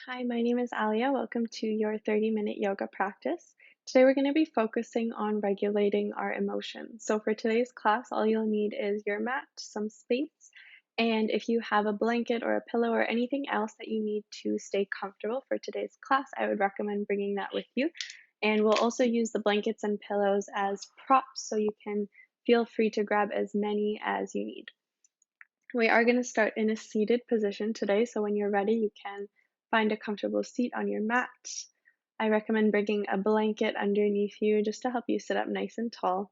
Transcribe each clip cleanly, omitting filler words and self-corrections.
Hi, my name is Alia. Welcome to your 30-minute yoga practice. Today we're going to be focusing on regulating our emotions. So for today's class, all you'll need is your mat, some space, and if you have a blanket or a pillow or anything else that you need to stay comfortable for today's class, I would recommend bringing that with you. And we'll also use the blankets and pillows as props, so you can feel free to grab as many as you need. We are going to start in a seated position today, so when you're ready, you can find a comfortable seat on your mat. I recommend bringing a blanket underneath you just to help you sit up nice and tall.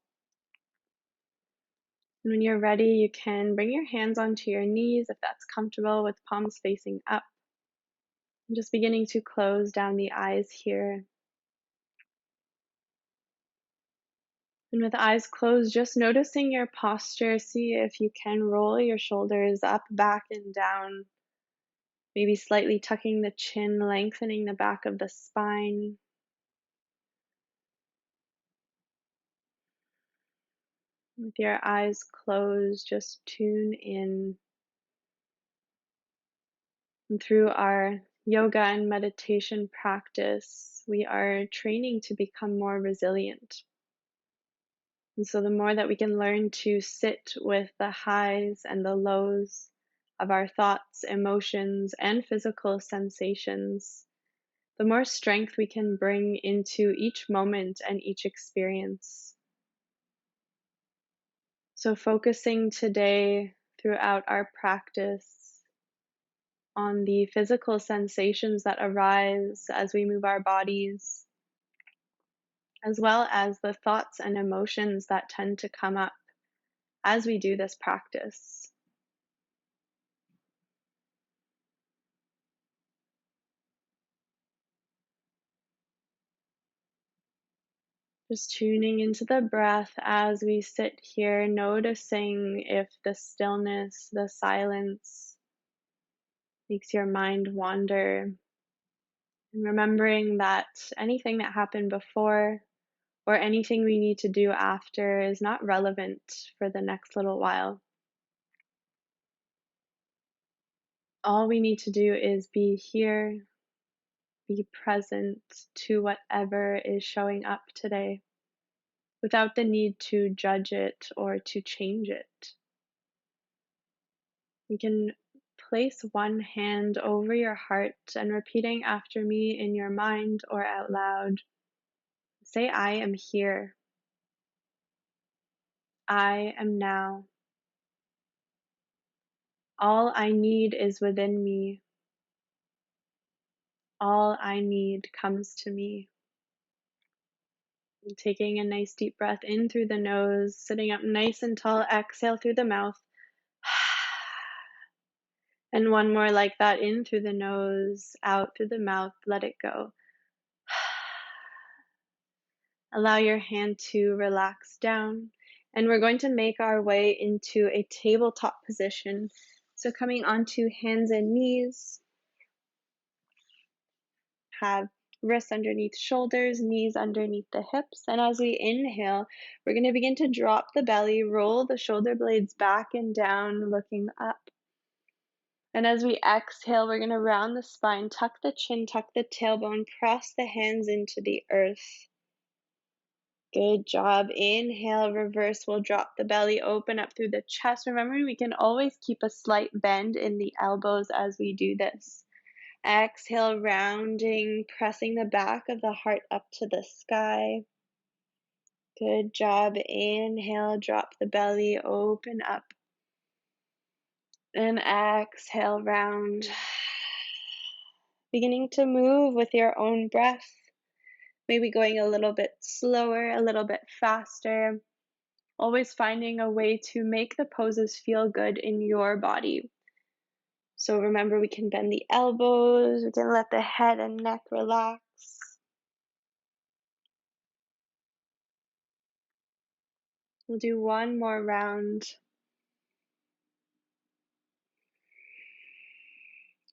And when you're ready, you can bring your hands onto your knees if that's comfortable, with palms facing up. I'm just beginning to close down the eyes here. And with eyes closed, just noticing your posture, see if you can roll your shoulders up, back, and down. Maybe slightly tucking the chin, lengthening the back of the spine. With your eyes closed, just tune in. And through our yoga and meditation practice, we are training to become more resilient. And so the more that we can learn to sit with the highs and the lows of our thoughts, emotions, and physical sensations, the more strength we can bring into each moment and each experience. So focusing today throughout our practice on the physical sensations that arise as we move our bodies, as well as the thoughts and emotions that tend to come up as we do this practice. Just tuning into the breath as we sit here, noticing if the stillness, the silence makes your mind wander, and remembering that anything that happened before or anything we need to do after is not relevant for the next little while. All we need to do is be here, be present to whatever is showing up today, without the need to judge it or to change it. You can place one hand over your heart and, repeating after me in your mind or out loud, say, I am here. I am now. All I need is within me. All I need comes to me. And taking a nice deep breath in through the nose, sitting up nice and tall, exhale through the mouth. And one more like that, in through the nose, out through the mouth, let it go. Allow your hand to relax down. And we're going to make our way into a tabletop position. So coming onto hands and knees, have wrists underneath shoulders, knees underneath the hips. And as we inhale, we're going to begin to drop the belly, roll the shoulder blades back and down, looking up. And as we exhale, we're going to round the spine, tuck the chin, tuck the tailbone, press the hands into the earth. Good job. Inhale, reverse. We'll drop the belly, open up through the chest. Remembering we can always keep a slight bend in the elbows as we do this. Exhale, rounding, pressing the back of the heart up to the sky. Good job. Inhale, drop the belly, open up. And exhale, round. Beginning to move with your own breath. Maybe going a little bit slower, a little bit faster. Always finding a way to make the poses feel good in your body. So remember, we can bend the elbows, we can let the head and neck relax. We'll do one more round.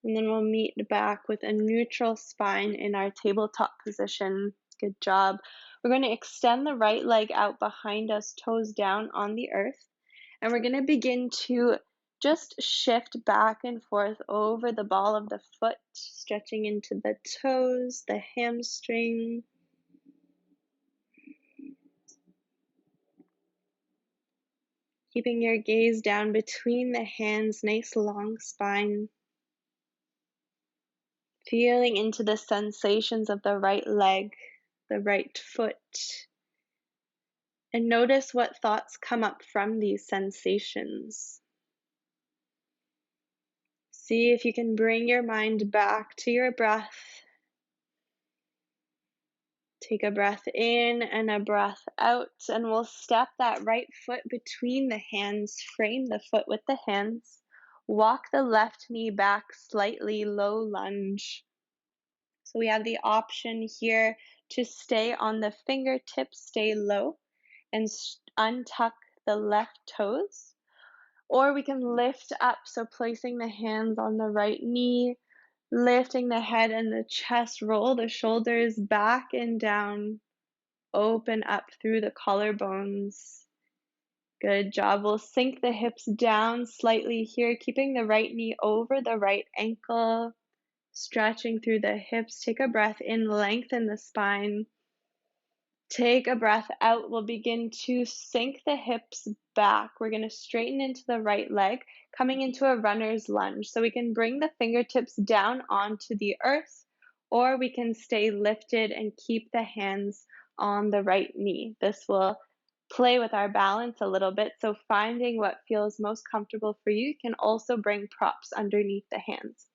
And then we'll meet back with a neutral spine in our tabletop position. Good job. We're going to extend the right leg out behind us, toes down on the earth. And we're going to begin to Just shift back and forth over the ball of the foot, stretching into the toes, the hamstring. Keeping your gaze down between the hands, nice long spine. Feeling into the sensations of the right leg, the right foot. And notice what thoughts come up from these sensations. See if you can bring your mind back to your breath. Take a breath in and a breath out, and we'll step that right foot between the hands, frame the foot with the hands. Walk the left knee back slightly, low lunge. So we have the option here to stay on the fingertips, stay low, and untuck the left toes. Or we can lift up, so placing the hands on the right knee, lifting the head and the chest, roll the shoulders back and down, open up through the collarbones. Good job. We'll sink the hips down slightly here, keeping the right knee over the right ankle, stretching through the hips. Take a breath in, lengthen the spine. Take a breath out. We'll begin to sink the hips back. We're going to straighten into the right leg, coming into a runner's lunge. So we can bring the fingertips down onto the earth, or we can stay lifted and keep the hands on the right knee. This will play with our balance a little bit. So finding what feels most comfortable for you, you can also bring props underneath the hands.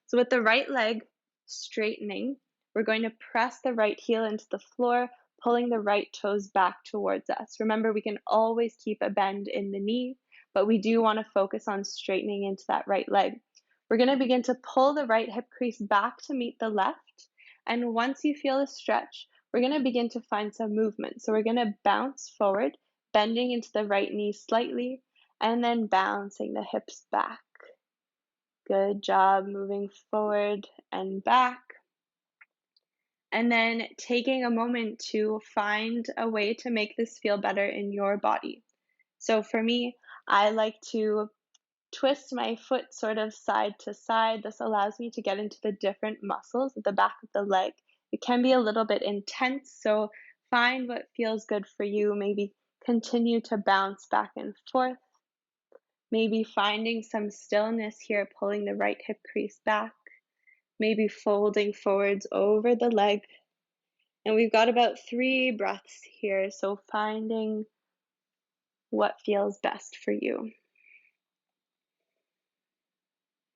So with the right leg straightening, we're going to press the right heel into the floor, pulling the right toes back towards us. Remember, we can always keep a bend in the knee, but we do want to focus on straightening into that right leg. We're going to begin to pull the right hip crease back to meet the left. And once you feel a stretch, we're going to begin to find some movement. So we're going to bounce forward, bending into the right knee slightly, and then bouncing the hips back. Good job moving forward and back. And then taking a moment to find a way to make this feel better in your body. So for me, I like to twist my foot sort of side to side. This allows me to get into the different muscles at the back of the leg. It can be a little bit intense, so find what feels good for you. Maybe continue to bounce back and forth. Maybe finding some stillness here, pulling the right hip crease back. Maybe folding forwards over the leg. And we've got about 3 breaths here, so finding what feels best for you.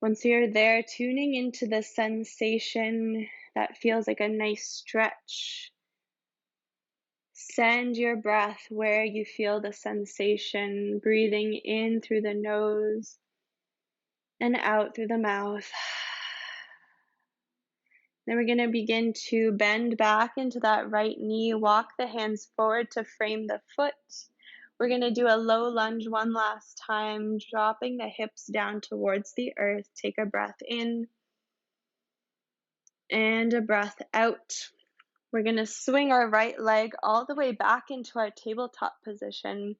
Once you're there, tuning into the sensation that feels like a nice stretch. Send your breath where you feel the sensation, breathing in through the nose and out through the mouth. Then we're going to begin to bend back into that right knee, walk the hands forward to frame the foot. We're going to do a low lunge one last time, dropping the hips down towards the earth. Take a breath in and a breath out. We're going to swing our right leg all the way back into our tabletop position.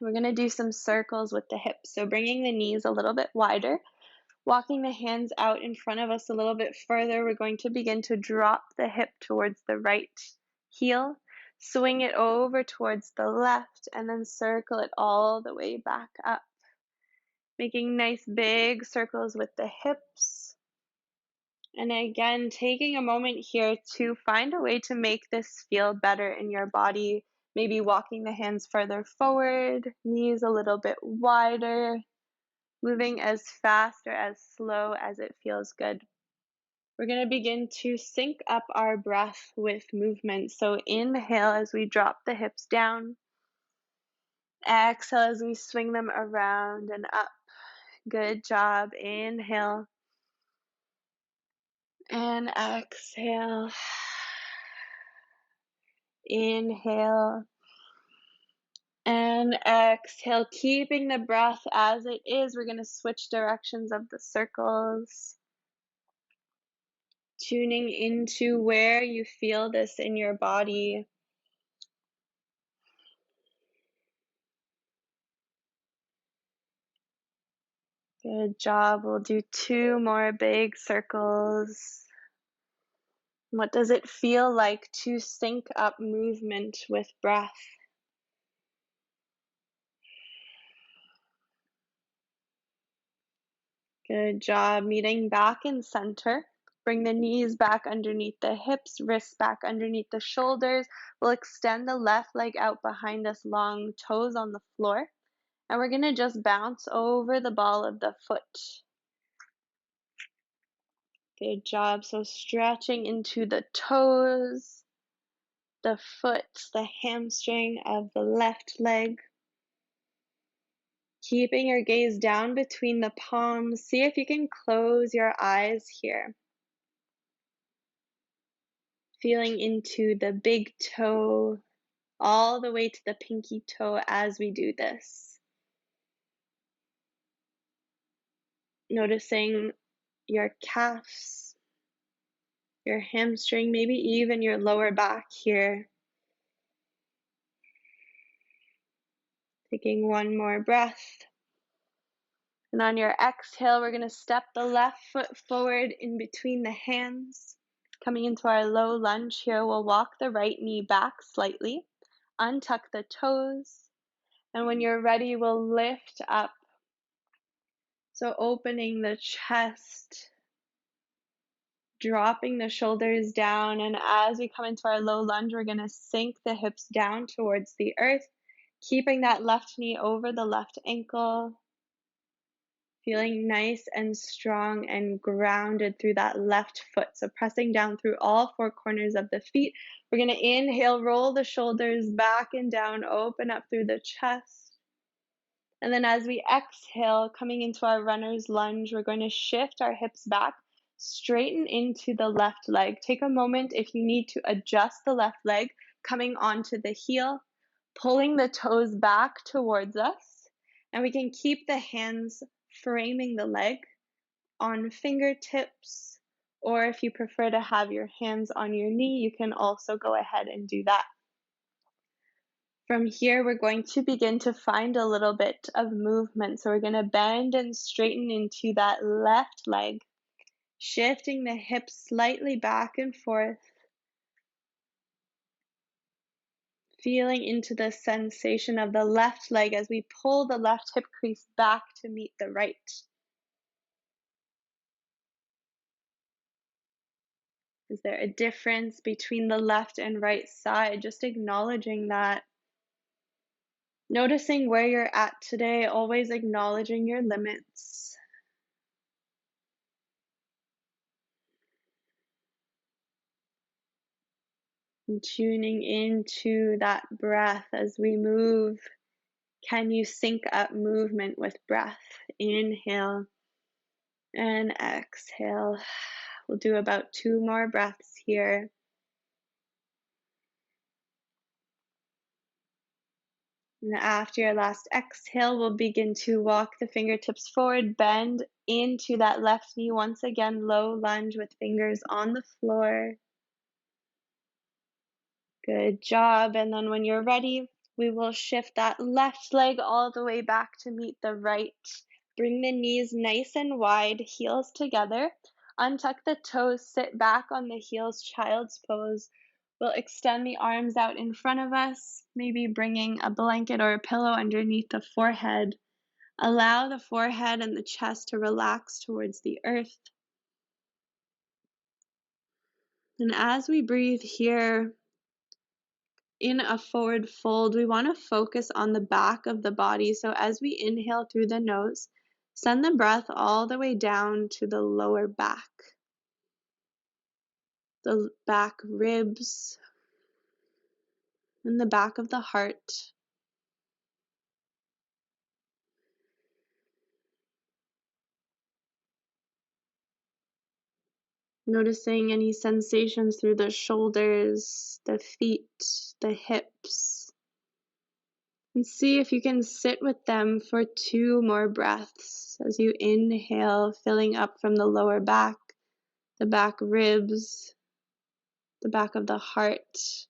We're going to do some circles with the hips, so bringing the knees a little bit wider. Walking the hands out in front of us a little bit further, we're going to begin to drop the hip towards the right heel, swing it over towards the left, and then circle it all the way back up. Making nice big circles with the hips. And again, taking a moment here to find a way to make this feel better in your body. Maybe walking the hands further forward, knees a little bit wider. Moving as fast or as slow as it feels good. We're going to begin to sync up our breath with movement. So inhale as we drop the hips down. Exhale as we swing them around and up. Good job. Inhale and exhale. Inhale and exhale. Keeping the breath as it is, we're going to switch directions of the circles. Tuning into where you feel this in your body. Good job. We'll do 2 more big circles. What does it feel like to sync up movement with breath? Good job. Meeting back in center. Bring the knees back underneath the hips, wrists back underneath the shoulders. We'll extend the left leg out behind us, long toes on the floor. And we're going to just bounce over the ball of the foot. Good job. So stretching into the toes, the foot, the hamstring of the left leg. Keeping your gaze down between the palms. See if you can close your eyes here. Feeling into the big toe, all the way to the pinky toe as we do this. Noticing your calves, your hamstring, maybe even your lower back here. Taking one more breath. And on your exhale, we're going to step the left foot forward in between the hands. Coming into our low lunge here, we'll walk the right knee back slightly. Untuck the toes. And when you're ready, we'll lift up. So opening the chest, dropping the shoulders down. And as we come into our low lunge, we're going to sink the hips down towards the earth, keeping that left knee over the left ankle. Feeling nice and strong and grounded through that left foot. So pressing down through all 4 corners of the feet. We're going to inhale, roll the shoulders back and down, open up through the chest. And then as we exhale, coming into our runner's lunge, we're going to shift our hips back, straighten into the left leg. Take a moment if you need to adjust the left leg, coming onto the heel, pulling the toes back towards us. And we can keep the hands framing the leg on fingertips, or if you prefer to have your hands on your knee, you can also go ahead and do that. From here, we're going to begin to find a little bit of movement. So we're going to bend and straighten into that left leg, shifting the hips slightly back and forth, feeling into the sensation of the left leg as we pull the left hip crease back to meet the right. Is there a difference between the left and right side? Just acknowledging that. Noticing where you're at today, always acknowledging your limits. And tuning into that breath as we move. Can you sync up movement with breath? Inhale and exhale. We'll do about 2 more breaths here. And after your last exhale, we'll begin to walk the fingertips forward, bend into that left knee. Once again, low lunge with fingers on the floor. Good job. And then when you're ready, we will shift that left leg all the way back to meet the right. Bring the knees nice and wide, heels together. Untuck the toes, sit back on the heels, child's pose. We'll extend the arms out in front of us, maybe bringing a blanket or a pillow underneath the forehead. Allow the forehead and the chest to relax towards the earth. And as we breathe here, in a forward fold, we want to focus on the back of the body. So as we inhale through the nose, send the breath all the way down to the lower back, the back ribs, and the back of the heart. Noticing any sensations through the shoulders, the feet, the hips. And see if you can sit with them for 2 more breaths as you inhale, filling up from the lower back, the back ribs, the back of the heart.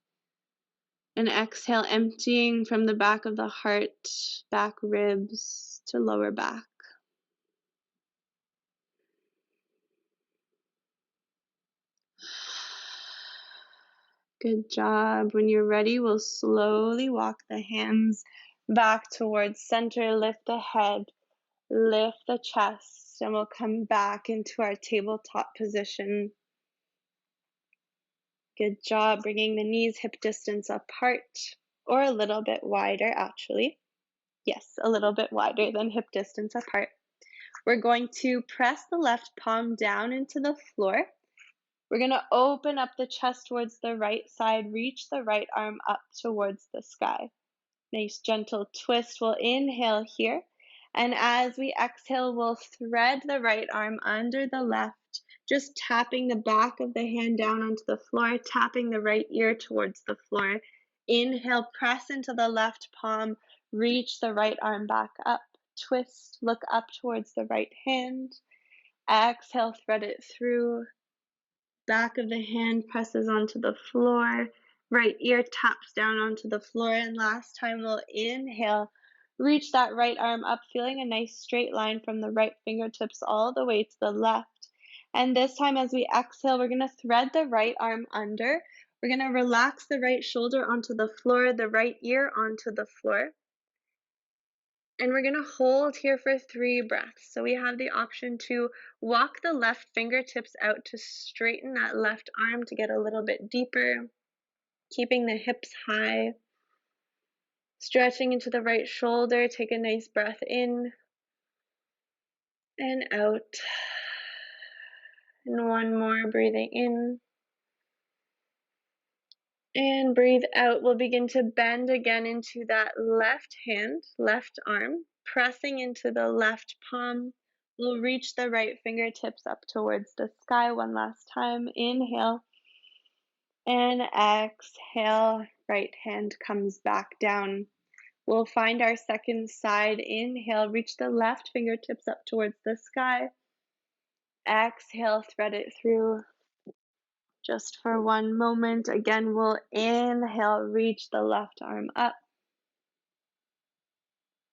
And exhale, emptying from the back of the heart, back ribs to lower back. Good job. When you're ready, we'll slowly walk the hands back towards center, lift the head, lift the chest, and we'll come back into our tabletop position. Good job, bringing the knees hip distance apart, or a little bit wider, actually. Yes, a little bit wider than hip distance apart. We're going to press the left palm down into the floor. We're going to open up the chest towards the right side, reach the right arm up towards the sky. Nice gentle twist. We'll inhale here. And as we exhale, we'll thread the right arm under the left, just tapping the back of the hand down onto the floor, tapping the right ear towards the floor. Inhale, press into the left palm, reach the right arm back up, twist, look up towards the right hand. Exhale, thread it through. Back of the hand presses onto the floor. Right ear taps down onto the floor. And last time we'll inhale. Reach that right arm up, feeling a nice straight line from the right fingertips all the way to the left. And this time as we exhale, we're going to thread the right arm under. We're going to relax the right shoulder onto the floor, the right ear onto the floor. And we're going to hold here for 3 breaths. So we have the option to walk the left fingertips out to straighten that left arm to get a little bit deeper, keeping the hips high. Stretching into the right shoulder, take a nice breath in and out. And one more, breathing in. And breathe out. We'll begin to bend again into that left hand, left arm, pressing into the left palm. We'll reach the right fingertips up towards the sky one last time. Inhale and exhale. Right hand comes back down. We'll find our second side. Inhale, reach the left fingertips up towards the sky. Exhale, thread it through. Just for one moment. Again, we'll inhale, reach the left arm up.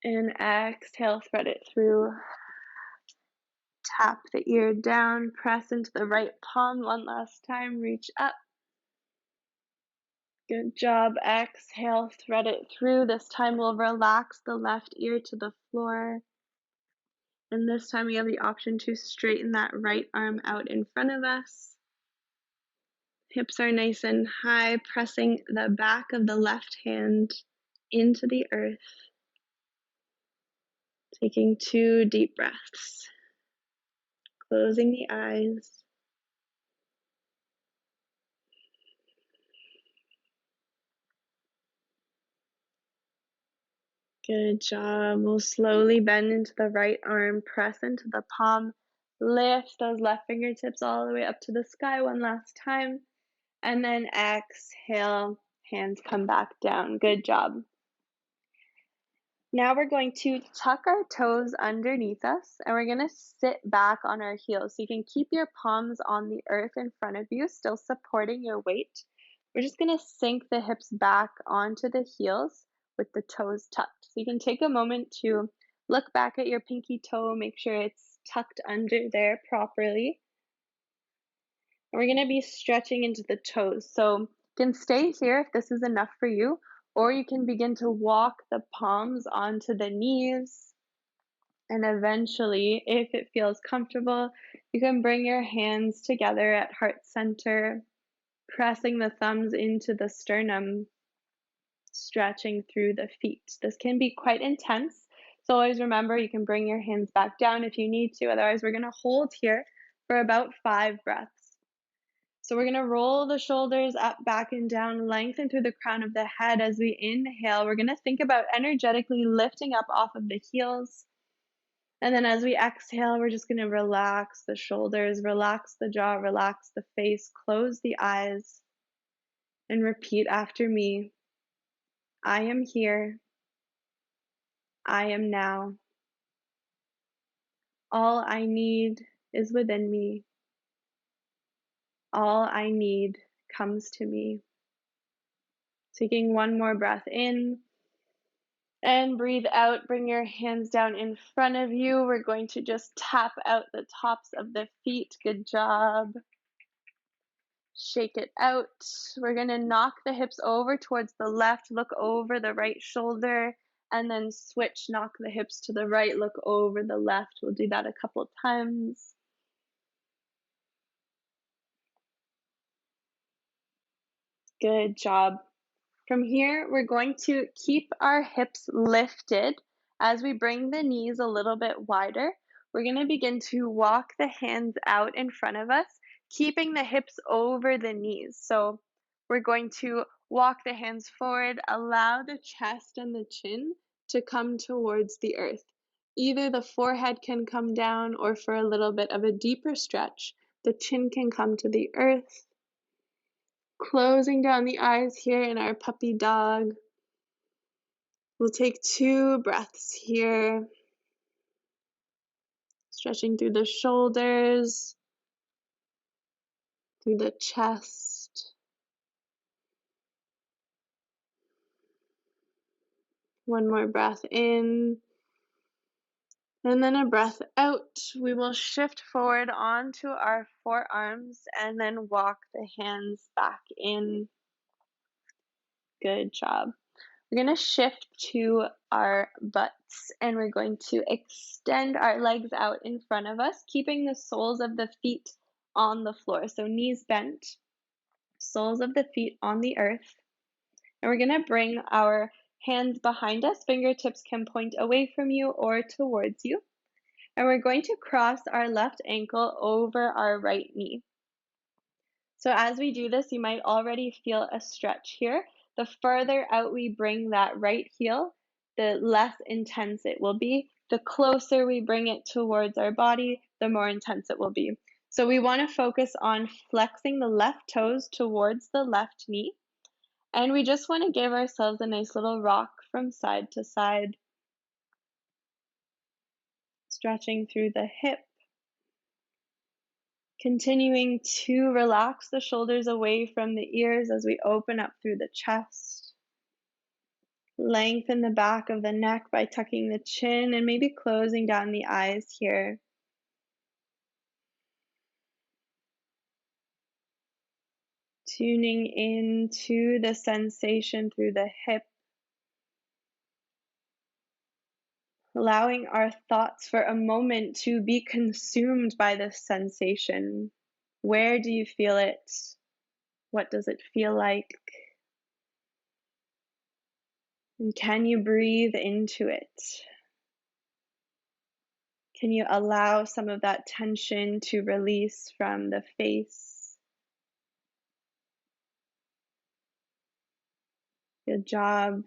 And exhale, thread it through. Tap the ear down, press into the right palm one last time, reach up. Good job. Exhale, thread it through. This time we'll relax the left ear to the floor. And this time we have the option to straighten that right arm out in front of us. Hips are nice and high, pressing the back of the left hand into the earth. Taking 2 deep breaths. Closing the eyes. Good job. We'll slowly bend into the right arm, press into the palm, lift those left fingertips all the way up to the sky one last time, and then exhale, hands come back down. Good job. Now we're going to tuck our toes underneath us, and we're going to sit back on our heels. So you can keep your palms on the earth in front of you, still supporting your weight. We're just going to sink the hips back onto the heels with the toes tucked. So you can take a moment to look back at your pinky toe, make sure it's tucked under there properly. And we're going to be stretching into the toes. So you can stay here if this is enough for you, or you can begin to walk the palms onto the knees. And eventually, if it feels comfortable, you can bring your hands together at heart center, pressing the thumbs into the sternum, stretching through the feet. This can be quite intense, so always remember you can bring your hands back down if you need to. Otherwise, we're going to hold here for about 5 breaths. So we're going to roll the shoulders up, back, and down, lengthen through the crown of the head as we inhale. We're going to think about energetically lifting up off of the heels. And then as we exhale, we're just going to relax the shoulders, relax the jaw, relax the face, close the eyes, and repeat after me. I am here. I am now. All I need is within me. All I need comes to me. Taking one more breath in and breathe out. Bring your hands down in front of you. We're going to just tap out the tops of the feet. Good job. Shake it out. We're going to knock the hips over towards the left, look over the right shoulder, and then switch, knock the hips to the right, look over the left. We'll do that a couple times. Good job. From here, we're going to keep our hips lifted as we bring the knees a little bit wider. We're going to begin to walk the hands out in front of us, keeping the hips over the knees. So we're going to walk the hands forward, allow the chest and the chin to come towards the earth. Either the forehead can come down, or for a little bit of a deeper stretch, the chin can come to the earth. Closing down the eyes here in our puppy dog. We'll take 2 breaths here, stretching through the shoulders, through the chest. One more breath in, and then a breath out. We will shift forward onto our forearms and then walk the hands back in. Good job. We're going to shift to our butts, and we're going to extend our legs out in front of us, keeping the soles of the feet on the floor. So knees bent, soles of the feet on the earth. And we're going to bring our hands behind us. Fingertips can point away from you or towards you. And we're going to cross our left ankle over our right knee. So as we do this, you might already feel a stretch here. The further out we bring that right heel, the less intense it will be. The closer we bring it towards our body, the more intense it will be. So we want to focus on flexing the left toes towards the left knee. And we just want to give ourselves a nice little rock from side to side, stretching through the hip. Continuing to relax the shoulders away from the ears as we open up through the chest. Lengthen the back of the neck by tucking the chin and maybe closing down the eyes here. Tuning into the sensation through the hip. Allowing our thoughts for a moment to be consumed by this sensation. Where do you feel it? What does it feel like? And can you breathe into it? Can you allow some of that tension to release from the face? Good job.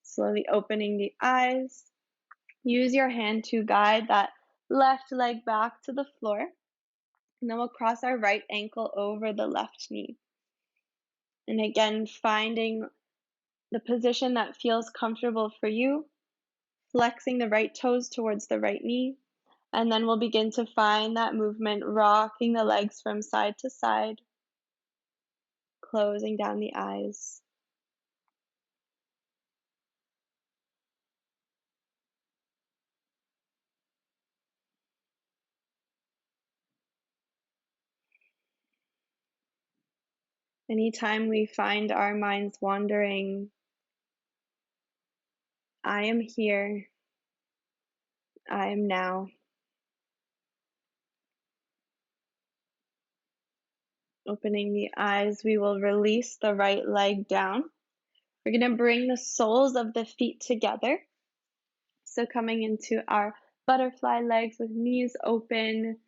Slowly opening the eyes. Use your hand to guide that left leg back to the floor. And then we'll cross our right ankle over the left knee. And again, finding the position that feels comfortable for you, flexing the right toes towards the right knee, and then we'll begin to find that movement, rocking the legs from side to side, closing down the eyes. Anytime we find our minds wandering, I am here, I am now. Opening the eyes, we will release the right leg down. We're going to bring the soles of the feet together. So coming into our butterfly legs with knees open.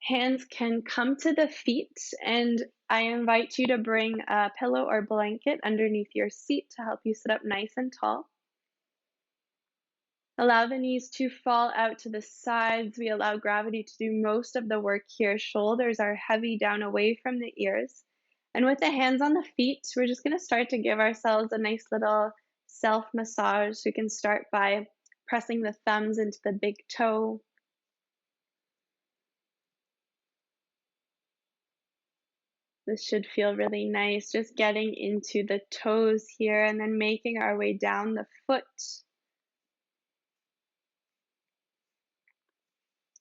Hands can come to the feet, and I invite you to bring a pillow or blanket underneath your seat to help you sit up nice and tall. Allow the knees to fall out to the sides. We allow gravity to do most of the work here. Shoulders are heavy down away from the ears. And with the hands on the feet, we're just going to start to give ourselves a nice little self-massage. We can start by pressing the thumbs into the big toe. This should feel really nice, just getting into the toes here and then making our way down the foot.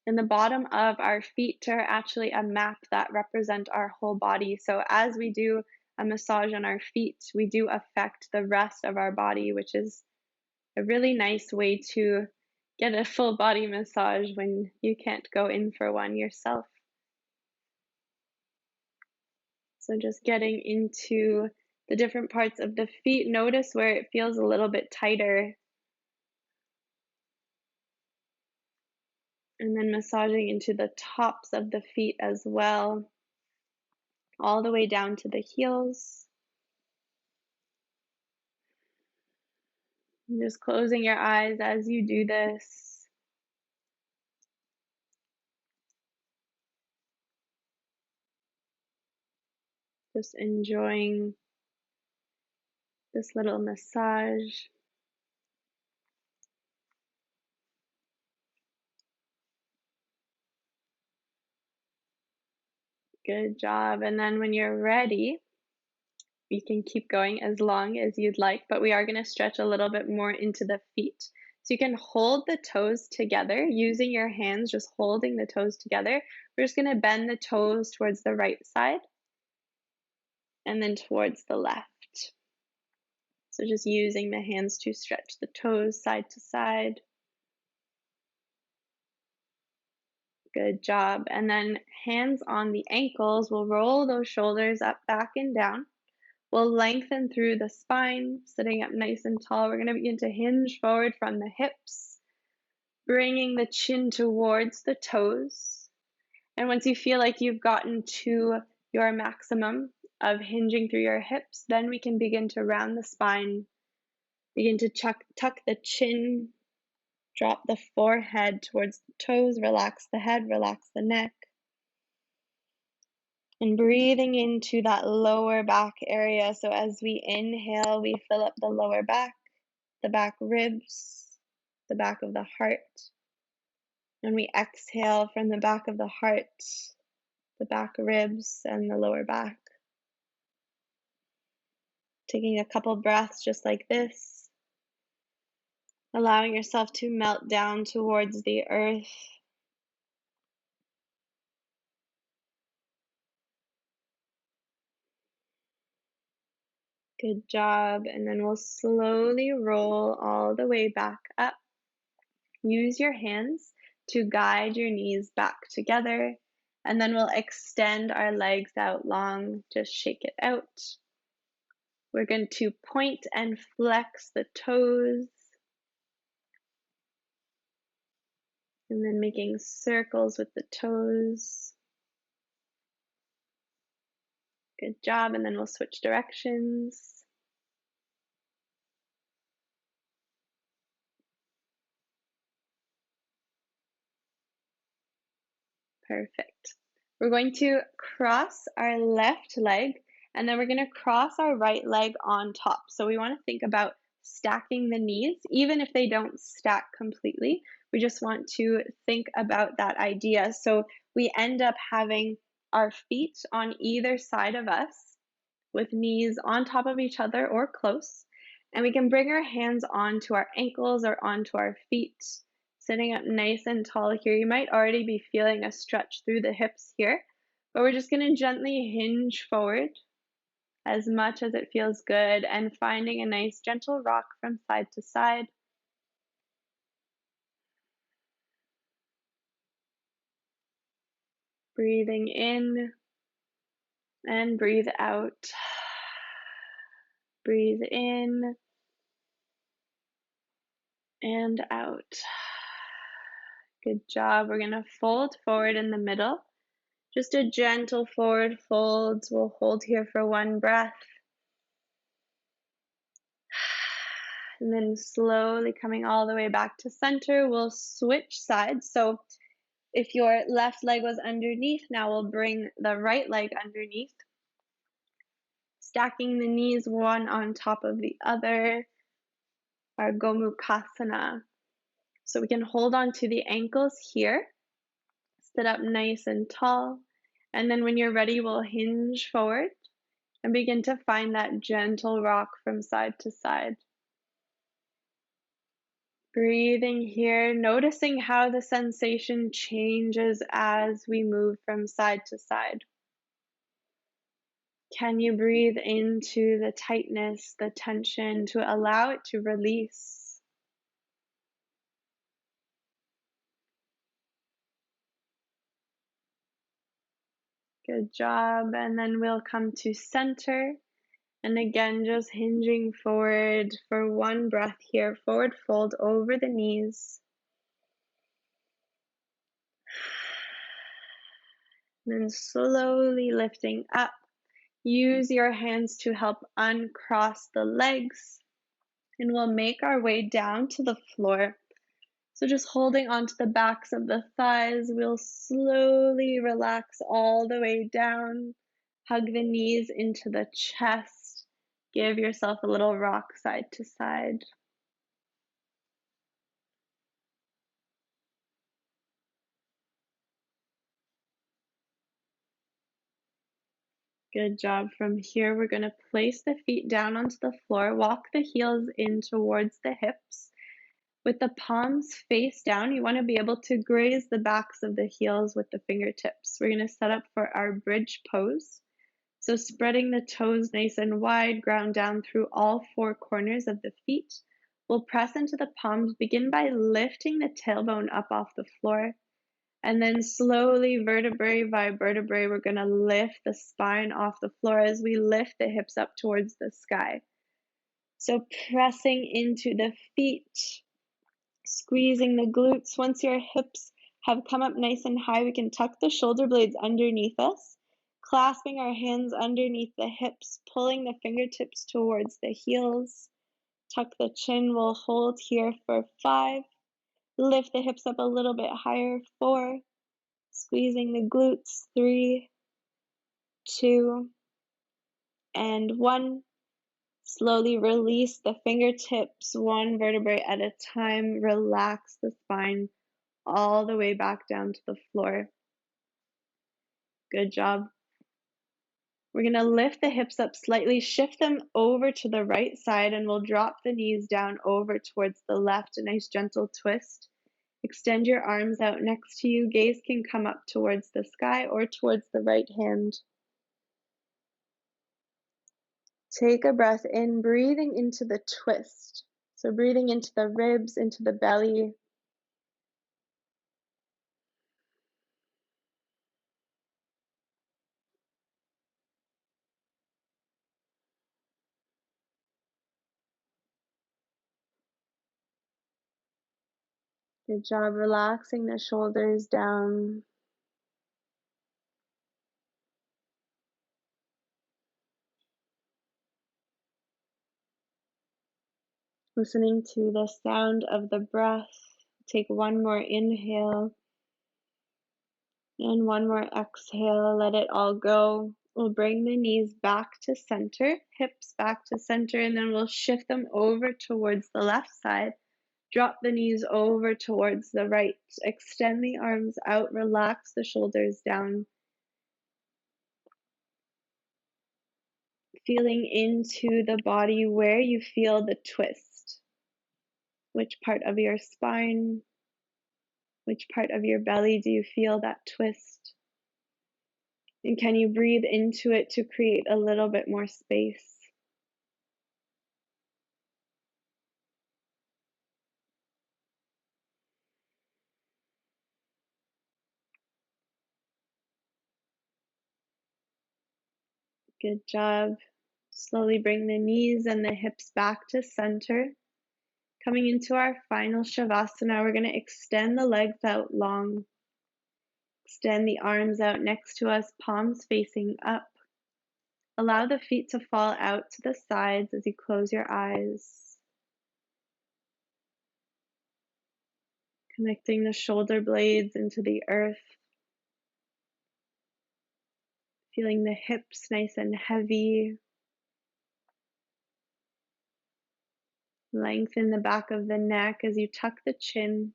And the bottom of our feet are actually a map that represent our whole body. So as we do a massage on our feet, we do affect the rest of our body, which is a really nice way to get a full body massage when you can't go in for one yourself. So just getting into the different parts of the feet, notice where it feels a little bit tighter, and then massaging into the tops of the feet as well, all the way down to the heels. And just closing your eyes as you do this. Just enjoying this little massage. Good job. And then when you're ready, you can keep going as long as you'd like, but we are going to stretch a little bit more into the feet. So you can hold the toes together using your hands, just holding the toes together. We're just going to bend the toes towards the right side and then towards the left. So just using the hands to stretch the toes side to side. Good job. And then hands on the ankles, we'll roll those shoulders up, back, and down. We'll lengthen through the spine, sitting up nice and tall. We're going to begin to hinge forward from the hips, bringing the chin towards the toes. And once you feel like you've gotten to your maximum of hinging through your hips, then we can begin to round the spine, begin to tuck the chin, drop the forehead towards the toes, relax the head, relax the neck. And breathing into that lower back area. So as we inhale, we fill up the lower back, the back ribs, the back of the heart. And we exhale from the back of the heart, the back ribs, and the lower back. Taking a couple breaths just like this, allowing yourself to melt down towards the earth. Good job. And then we'll slowly roll all the way back up. Use your hands to guide your knees back together, and then we'll extend our legs out long. Just shake it out. We're going to point and flex the toes, and then making circles with the toes. Good job, and then we'll switch directions. Perfect. We're going to cross our left leg, and then we're going to cross our right leg on top. So we want to think about stacking the knees, even if they don't stack completely. We just want to think about that idea. So we end up having our feet on either side of us with knees on top of each other or close. And we can bring our hands onto our ankles or onto our feet, sitting up nice and tall here. You might already be feeling a stretch through the hips here, but we're just going to gently hinge forward as much as it feels good and finding a nice gentle rock from side to side. Breathing in and breathe out. Breathe in and out. Good job. We're going to fold forward in the middle. Just a gentle forward fold. We'll hold here for one breath. And then slowly coming all the way back to center, we'll switch sides. So if your left leg was underneath, now we'll bring the right leg underneath, stacking the knees one on top of the other, our Gomukhasana. So we can hold on to the ankles here, sit up nice and tall, and then when you're ready, we'll hinge forward and begin to find that gentle rock from side to side. Breathing here, noticing how the sensation changes as we move from side to side. Can you breathe into the tightness, the tension, to allow it to release? Good job. And then we'll come to center. And again, just hinging forward for one breath here. Forward fold over the knees. And then slowly lifting up. Use your hands to help uncross the legs. And we'll make our way down to the floor. So just holding onto the backs of the thighs, we'll slowly relax all the way down. Hug the knees into the chest. Give yourself a little rock side to side. Good job. From here, we're going to place the feet down onto the floor. Walk the heels in towards the hips. With the palms face down, you want to be able to graze the backs of the heels with the fingertips. We're going to set up for our bridge pose. So spreading the toes nice and wide, ground down through all four corners of the feet. We'll press into the palms. Begin by lifting the tailbone up off the floor. And then slowly, vertebrae by vertebrae, we're going to lift the spine off the floor as we lift the hips up towards the sky. So pressing into the feet, squeezing the glutes. Once your hips have come up nice and high, we can tuck the shoulder blades underneath us, clasping our hands underneath the hips, pulling the fingertips towards the heels. Tuck the chin. We'll hold here for 5. Lift the hips up a little bit higher. 4. Squeezing the glutes. 3, 2, and 1. Slowly release the fingertips, one vertebrae at a time. Relax the spine all the way back down to the floor. Good job. We're going to lift the hips up slightly, shift them over to the right side, and we'll drop the knees down over towards the left. A nice gentle twist. Extend your arms out next to you. Gaze can come up towards the sky or towards the right hand. Take a breath in, breathing into the twist. So breathing into the ribs, into the belly. Good job relaxing the shoulders down. Listening to the sound of the breath. Take one more inhale and one more exhale. Let it all go. We'll bring the knees back to center, hips back to center, and then we'll shift them over towards the left side. Drop the knees over towards the right. Extend the arms out, relax the shoulders down. Feeling into the body where you feel the twist. Which part of your spine, which part of your belly do you feel that twist? And can you breathe into it to create a little bit more space? Good job. Slowly bring the knees and the hips back to center. Coming into our final Shavasana, we're going to extend the legs out long. Extend the arms out next to us, palms facing up. Allow the feet to fall out to the sides as you close your eyes. Connecting the shoulder blades into the earth. Feeling the hips nice and heavy. Lengthen the back of the neck as you tuck the chin.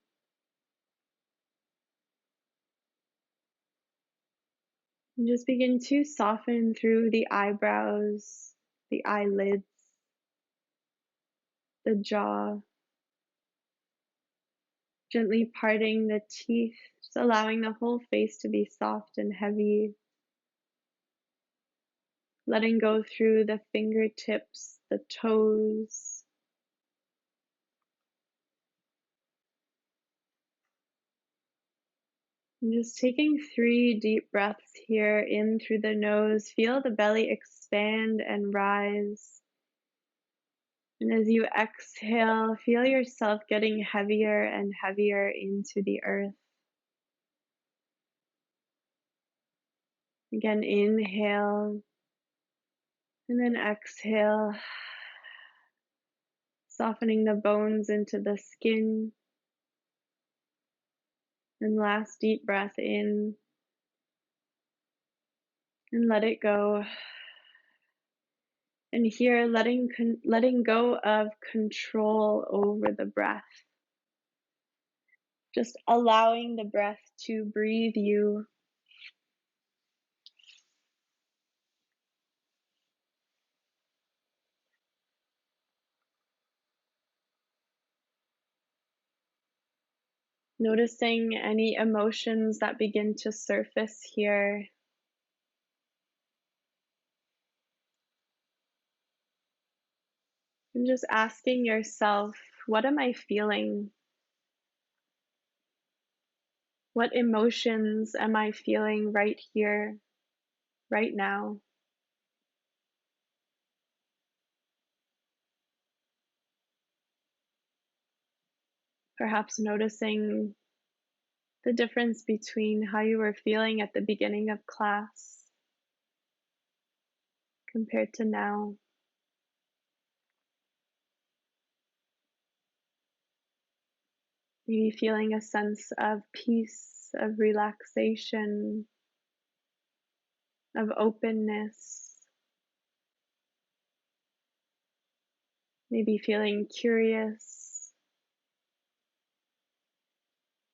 And just begin to soften through the eyebrows, the eyelids, the jaw. Gently parting the teeth, just allowing the whole face to be soft and heavy. Letting go through the fingertips, the toes. And just taking 3 deep breaths here in through the nose. Feel the belly expand and rise. And as you exhale, feel yourself getting heavier and heavier into the earth. Again, inhale and then exhale, softening the bones into the skin. And last deep breath in and let it go. And here, letting go of control over the breath. Just allowing the breath to breathe you. Noticing any emotions that begin to surface here. And just asking yourself, what am I feeling? What emotions am I feeling right here, right now? Perhaps noticing the difference between how you were feeling at the beginning of class compared to now. Maybe feeling a sense of peace, of relaxation, of openness. Maybe feeling curious,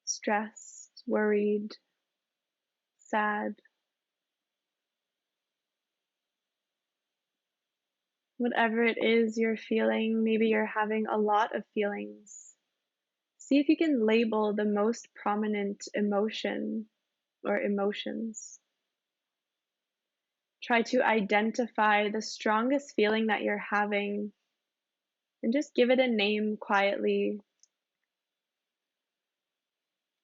stressed, worried, sad. Whatever it is you're feeling, maybe you're having a lot of feelings. See if you can label the most prominent emotion or emotions. Try to identify the strongest feeling that you're having and just give it a name quietly.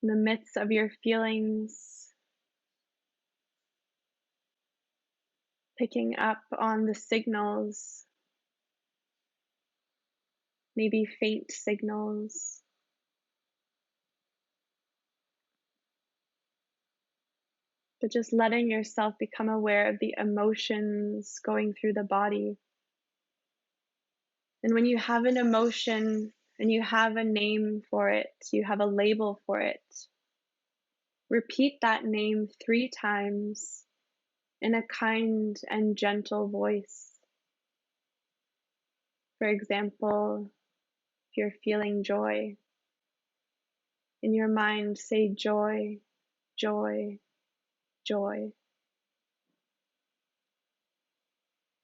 In the midst of your feelings, picking up on the signals, maybe faint signals. But just letting yourself become aware of the emotions going through the body. And when you have an emotion and you have a name for it, you have a label for it, repeat that name 3 times in a kind and gentle voice. For example, if you're feeling joy, in your mind say joy, joy, joy.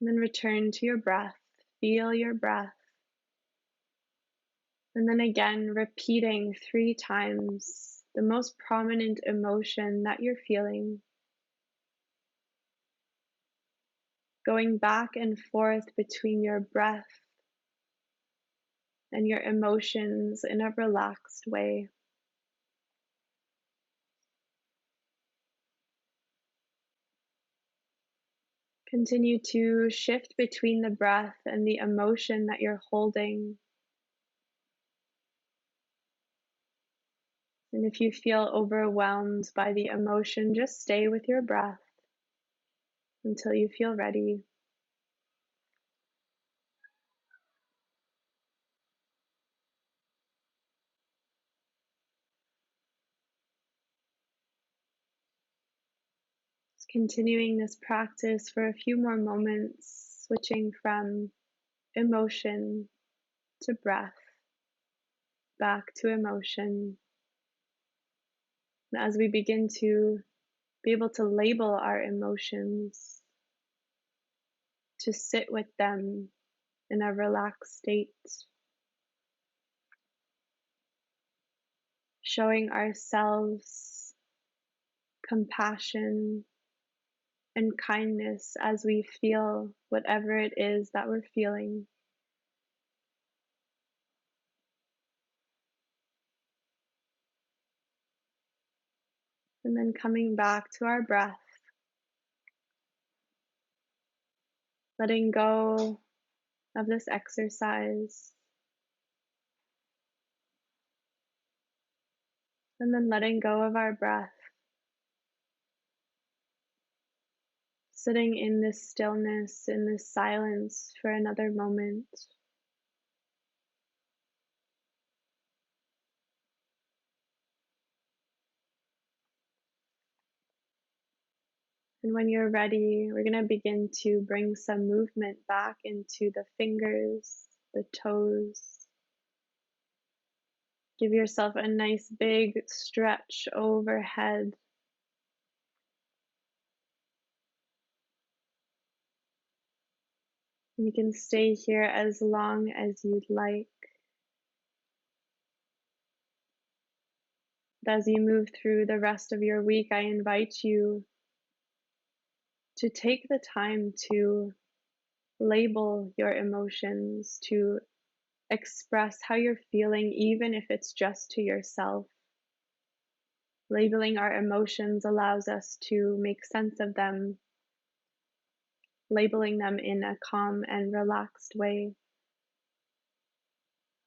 And then return to your breath. Feel your breath. And then again, repeating 3 times the most prominent emotion that you're feeling. Going back and forth between your breath and your emotions in a relaxed way. Continue to shift between the breath and the emotion that you're holding. And if you feel overwhelmed by the emotion, just stay with your breath until you feel ready. Just continuing this practice for a few more moments, switching from emotion to breath, back to emotion. And as we begin to be able to label our emotions, to sit with them in a relaxed state. showing ourselves compassion and kindness as we feel whatever it is that we're feeling. And then coming back to our breath, letting go of this exercise, and then letting go of our breath, sitting in this stillness, in this silence for another moment. And when you're ready, we're going to begin to bring some movement back into the fingers, the toes. Give yourself a nice big stretch overhead. You can stay here as long as you'd like. As you move through the rest of your week, I invite you to take the time to label your emotions, to express how you're feeling, even if it's just to yourself. Labeling our emotions allows us to make sense of them, labeling them in a calm and relaxed way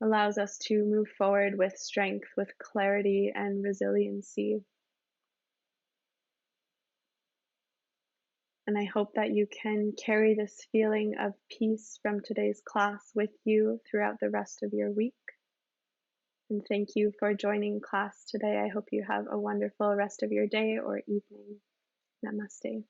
allows us to move forward with strength, with clarity and resiliency. And I hope that you can carry this feeling of peace from today's class with you throughout the rest of your week. And thank you for joining class today. I hope you have a wonderful rest of your day or evening. Namaste.